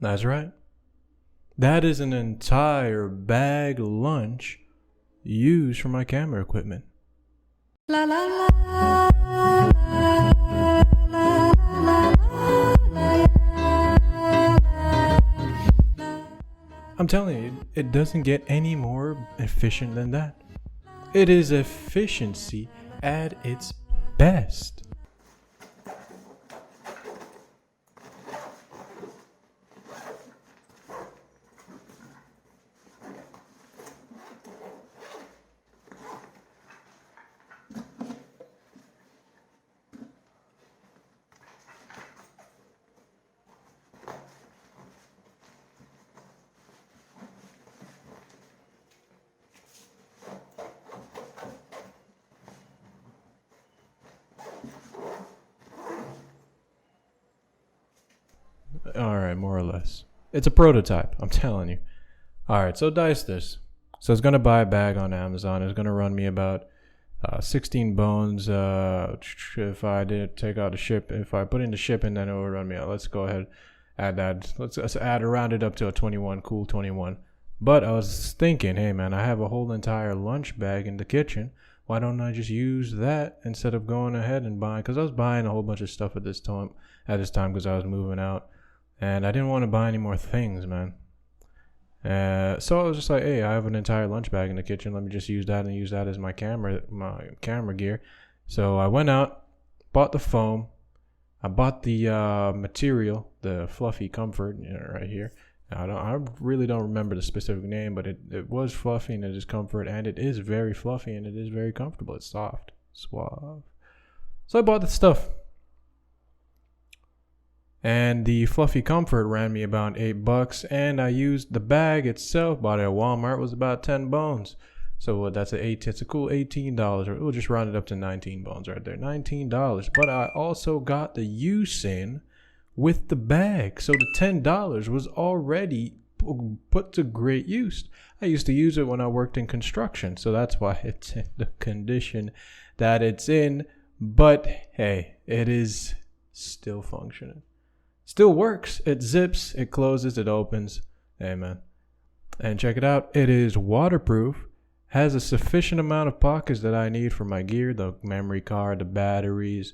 That's right. That is an entire bag lunch used for my camera equipment. La la la la la la. I'm telling you, it doesn't get any more efficient than that. It is efficiency at its best. Alright, more or less. It's a prototype, I'm telling you. Alright, so dice this. So it's going to buy a bag on Amazon. It's going to run me about 16 bones. If I did take out the ship, if I put in the shipping, then it will run me out. Let's go ahead, add that. Let's add round it up to a 21, cool 21. But I was thinking, hey man, I have a whole entire lunch bag in the kitchen. Why don't I just use that instead of going ahead and buying? Because I was buying a whole bunch of stuff at this time because I was moving out. And I didn't want to buy any more things, man. So I was just like, hey, I have an entire lunch bag in the kitchen. Let me just use that and use that as my camera gear. So I went out, bought the foam. I bought the material, the fluffy comfort, right here. I really don't remember the specific name, but it was fluffy and it is comfort, and it is very fluffy and it is very comfortable. It's soft, suave. So I bought the stuff. And the fluffy comfort ran me about $8, and I used the bag itself. Bought it at Walmart, was about 10 bones. So it's a cool $18. Or we'll just round it up to 19 bones right there, $19. But I also got the use in with the bag, so the $10 was already put to great use. I used to use it when I worked in construction, so that's why it's in the condition that it's in. But hey, it is still functioning. Still works. It zips, it closes, it opens. Hey man. And check it out. It is waterproof. Has a sufficient amount of pockets that I need for my gear. The memory card, the batteries,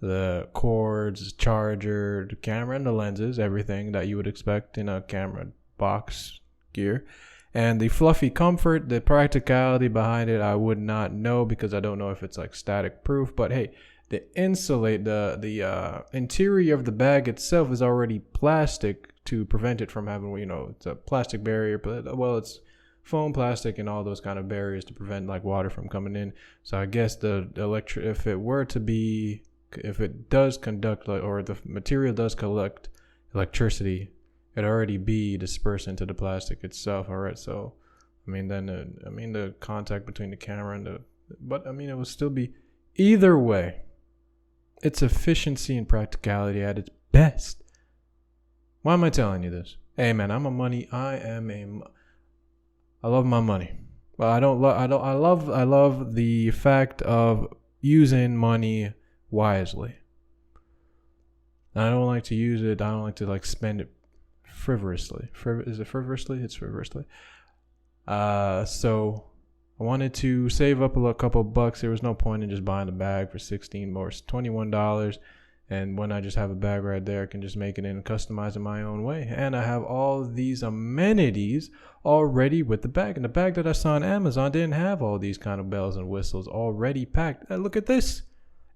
the cords, the charger, the camera, and the lenses. Everything that you would expect in a camera box gear. And the fluffy comfort, the practicality behind it, I would not know because I don't know if it's like static proof. But hey, the interior of the bag itself is already plastic to prevent it from having, it's a plastic barrier, but well, it's foam, plastic, and all those kind of barriers to prevent like water from coming in. So I guess if it does conduct, or the material does collect electricity, it already be dispersed into the plastic itself. All right, so the contact between the camera and it would still be either way. It's efficiency and practicality at its best. Why am I telling you this? Hey man, I love my money. Well, I love the fact of using money wisely. I don't like to use it. I don't like to spend it frivolously. Is it frivolously? It's frivolously. So I wanted to save up a couple of bucks. There was no point in just buying a bag for $16 or $21. And when I just have a bag right there, I can just make it in and customize it my own way. And I have all these amenities already with the bag. And the bag that I saw on Amazon didn't have all these kind of bells and whistles already packed. Look at this.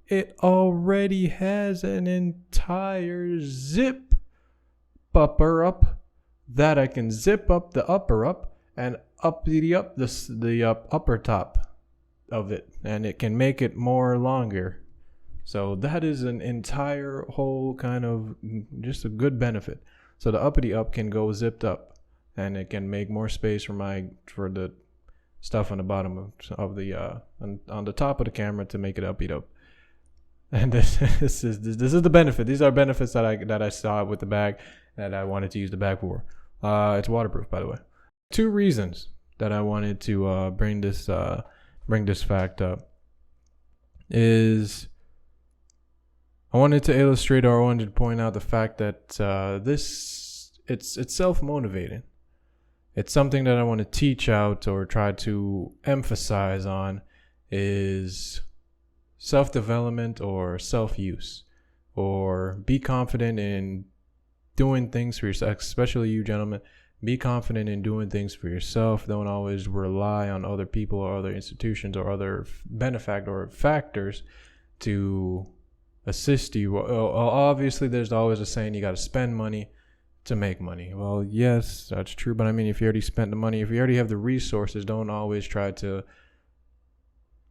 It already has an entire zip upper up that I can zip up the upper up and up the upper top of it, and it can make it more longer. So that is an entire whole kind of just a good benefit. So the uppity up can go zipped up, and it can make more space for the stuff on the bottom of the on the top of the camera to make it uppity up. And this is the benefit. These are benefits that I saw with the bag that I wanted to use the bag for. It's waterproof, by the way. 2 reasons that I wanted to bring this fact up is I wanted to illustrate, or I wanted to point out the fact that this it's self-motivating. It's something that I want to teach out or try to emphasize on is self-development or self-use, or be confident in doing things for yourself, especially you gentlemen. Be confident in doing things for yourself. Don't always rely on other people or other institutions or other benefactor or factors to assist you. Obviously, there's always a saying, you got to spend money to make money. Well, yes, that's true. But I mean, if you already spent the money, if you already have the resources, don't always try to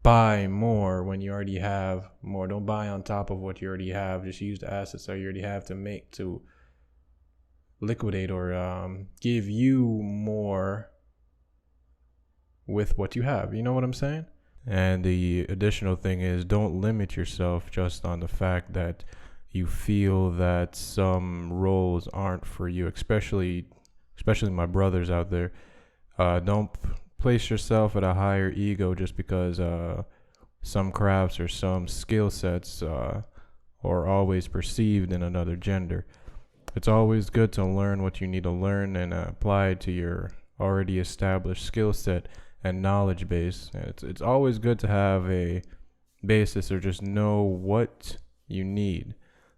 buy more when you already have more. Don't buy on top of what you already have. Just use the assets that you already have to liquidate or give you more with what you have. You know what I'm saying? And the additional thing is, don't limit yourself just on the fact that you feel that some roles aren't for you, especially my brothers out there. Don't place yourself at a higher ego just because some crafts or some skill sets are always perceived in another gender. It's always good to learn what you need to learn and apply it to your already established skill set and knowledge base. It's always good to have a basis or just know what you need,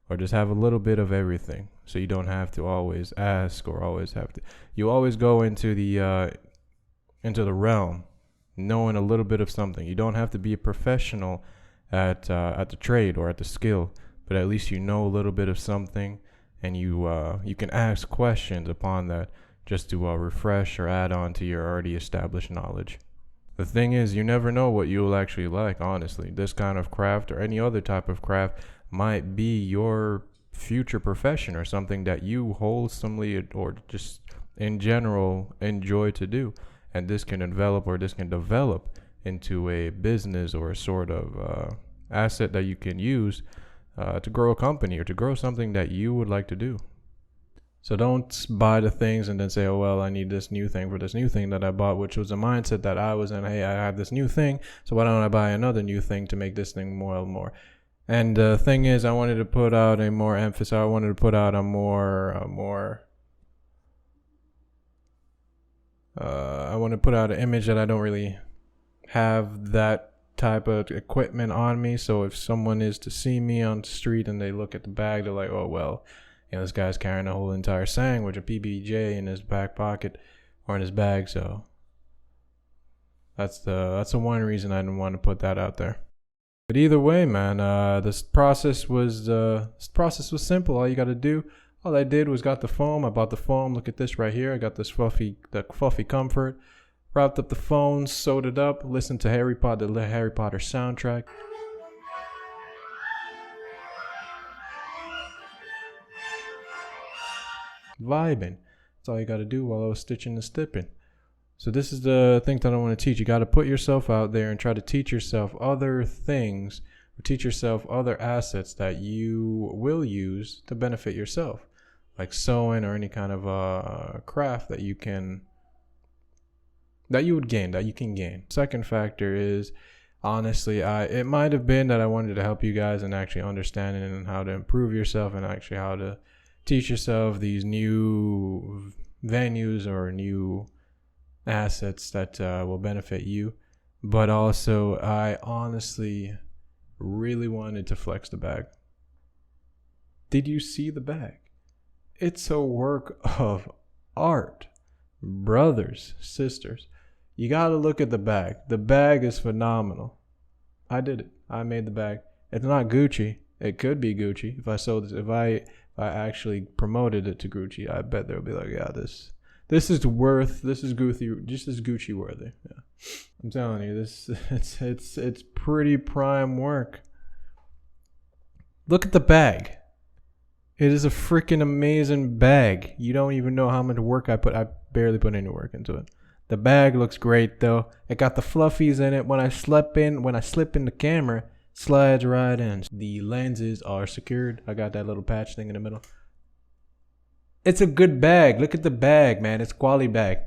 or just have a little bit of everything, so you don't have to always ask or always have to. You always go into the realm knowing a little bit of something. You don't have to be a professional at the trade or at the skill, but at least you know a little bit of something, and you can ask questions upon that just to refresh or add on to your already established knowledge. The thing is, you never know what you'll actually like, honestly. This kind of craft or any other type of craft might be your future profession, or something that you wholesomely or just in general enjoy to do. And this can develop into a business or a sort of asset that you can use to grow a company or to grow something that you would like to do. So don't buy the things and then say, oh, well, I need this new thing for this new thing that I bought, which was a mindset that I was in. Hey, I have this new thing, so why don't I buy another new thing to make this thing more and more? And the thing is, I wanted to put out a more emphasis. I wanted to put out I want to put out an image that I don't really have that type of equipment on me. So if someone is to see me on the street and they look at the bag, they're like, oh, well, this guy's carrying a whole entire sandwich, a PBJ in his back pocket or in his bag. So that's the one reason I didn't want to put that out there. But either way, man, this process was simple. All I did was got the foam. I bought the foam. Look at this right here. I got this fluffy comfort. Wrapped up the phone, sewed it up, listened to the Harry Potter soundtrack. Vibing. That's all you got to do while I was stitching and stipping. So this is the thing that I want to teach. You got to put yourself out there and try to teach yourself other things, or teach yourself other assets that you will use to benefit yourself, like sewing or any kind of craft that you can gain. Second factor is, honestly, it might have been that I wanted to help you guys in actually understanding and how to improve yourself and actually how to teach yourself these new venues or new assets that will benefit you. But also, I honestly really wanted to flex the bag. Did you see the bag? It's a work of art. Brothers, sisters, you gotta look at the bag. The bag is phenomenal. I did it. I made the bag. It's not Gucci. It could be Gucci. If I sold this, if I actually promoted it to Gucci, I bet they'll be like, yeah, this is Gucci, just as Gucci worthy. Yeah. I'm telling you, it's pretty prime work. Look at the bag. It is a freaking amazing bag. You don't even know how much work I put. I barely put any work into it. The bag looks great though. It got the fluffies in it. When I slip in the camera, slides right in. The lenses are secured. I got that little patch thing in the middle. It's a good bag. Look at the bag, man. It's quality bag.